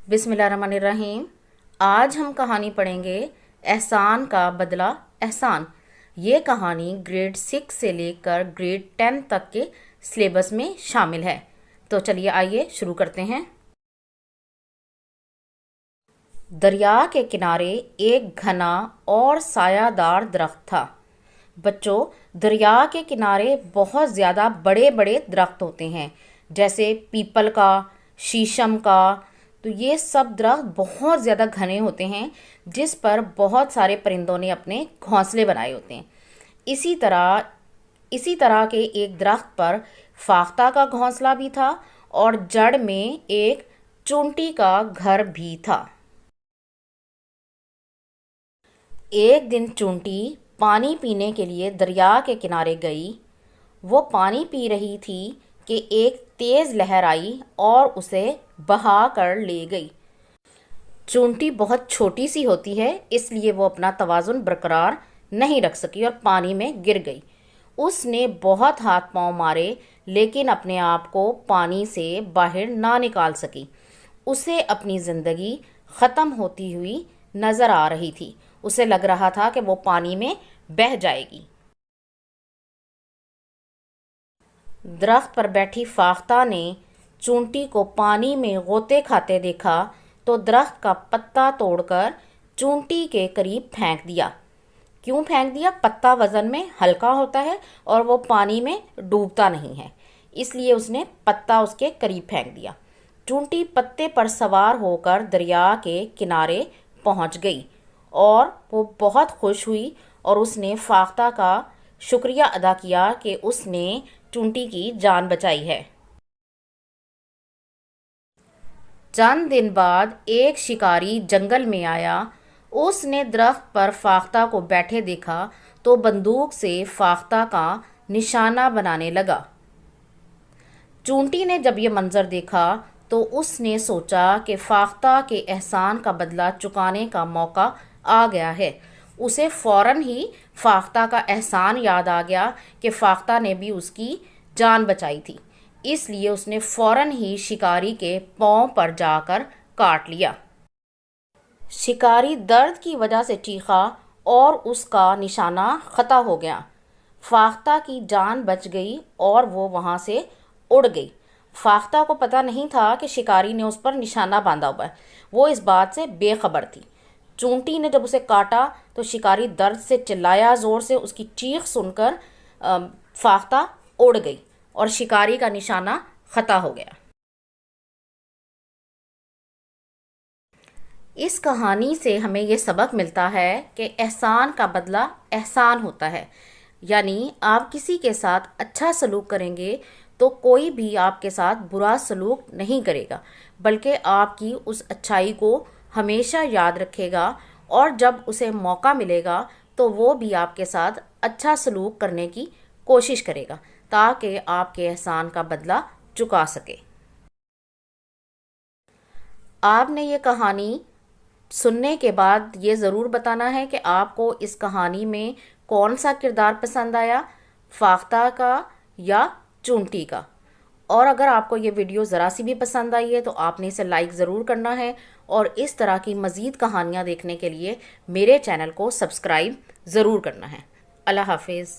बिस्मिल्लाहिर्रहमानिर्रहीम। आज हम कहानी पढ़ेंगे एहसान का बदला एहसान। ये कहानी ग्रेड 6 से लेकर ग्रेड 10 तक के सिलेबस में शामिल है। तो चलिए आइए शुरू करते हैं। दरिया के किनारे एक घना और सायादार दरख्त था। बच्चों, दरिया के किनारे बहुत ज़्यादा बड़े बड़े दरख्त होते हैं, जैसे पीपल का, शीशम का। तो ये सब दरख्त बहुत ज़्यादा घने होते हैं, जिस पर बहुत सारे परिंदों ने अपने घोंसले बनाए होते हैं। इसी तरह के एक दरख्त पर फाख्ता का घोंसला भी था और जड़ में एक चूंटी का घर भी था। एक दिन चूंटी पानी पीने के लिए दरिया के किनारे गई। वो पानी पी रही थी कि एक तेज़ लहर आई और उसे बहा कर ले गई। चूंटी बहुत छोटी सी होती है, इसलिए वो अपना तवाज़ुन बरकरार नहीं रख सकी और पानी में गिर गई। उसने बहुत हाथ पांव मारे, लेकिन अपने आप को पानी से बाहर ना निकाल सकी। उसे अपनी ज़िंदगी ख़त्म होती हुई नज़र आ रही थी। उसे लग रहा था कि वो पानी में बह जाएगी। दरख्त पर बैठी फाख्ता ने चूंटी को पानी में गोते खाते देखा तो दरख्त का पत्ता तोड़कर चूंटी के करीब फेंक दिया। क्यों फेंक दिया? पत्ता वज़न में हल्का होता है और वो पानी में डूबता नहीं है, इसलिए उसने पत्ता उसके करीब फेंक दिया। चूंटी पत्ते पर सवार होकर दरिया के किनारे पहुंच गई और वो बहुत खुश हुई और उसने फाख्ता का शुक्रिया अदा किया कि उसने चूंटी की जान बचाई है। चंद दिन बाद एक शिकारी जंगल में आया। उसने दरख्त पर फाख्ता को बैठे देखा तो बंदूक से फाख्ता का निशाना बनाने लगा। चूंटी ने जब ये मंजर देखा तो उसने सोचा कि फाख्ता के एहसान का बदला चुकाने का मौका आ गया है। उसे फ़ौरन ही फाख्ता का एहसान याद आ गया कि फाख्ता ने भी उसकी जान बचाई थी, इसलिए उसने फ़ौरन ही शिकारी के पांव पर जाकर काट लिया। शिकारी दर्द की वजह से चीखा और उसका निशाना ख़ता हो गया। फाख्ता की जान बच गई और वो वहाँ से उड़ गई। फाख्ता को पता नहीं था कि शिकारी ने उस पर निशाना बांधा हुआ है। वो इस बात से बेखबर थी। चूंटी ने जब उसे काटा तो शिकारी दर्द से चिल्लाया ज़ोर से। उसकी चीख सुनकर फाख्ता उड़ गई और शिकारी का निशाना ख़ता हो गया। इस कहानी से हमें ये सबक मिलता है कि एहसान का बदला एहसान होता है। यानी आप किसी के साथ अच्छा सलूक करेंगे तो कोई भी आपके साथ बुरा सलूक नहीं करेगा, बल्कि आपकी उस अच्छाई को हमेशा याद रखेगा और जब उसे मौका मिलेगा तो वो भी आपके साथ अच्छा सलूक करने की कोशिश करेगा ताकि आपके एहसान का बदला चुका सके। आपने ये कहानी सुनने के बाद ये ज़रूर बताना है कि आपको इस कहानी में कौन सा किरदार पसंद आया, फाख्ता का या चूंटी का। और अगर आपको ये वीडियो ज़रा सी भी पसंद आई है तो आपने इसे लाइक ज़रूर करना है और इस तरह की मज़ीद कहानियाँ देखने के लिए मेरे चैनल को सब्सक्राइब ज़रूर करना है। अल्लाह हाफिज़।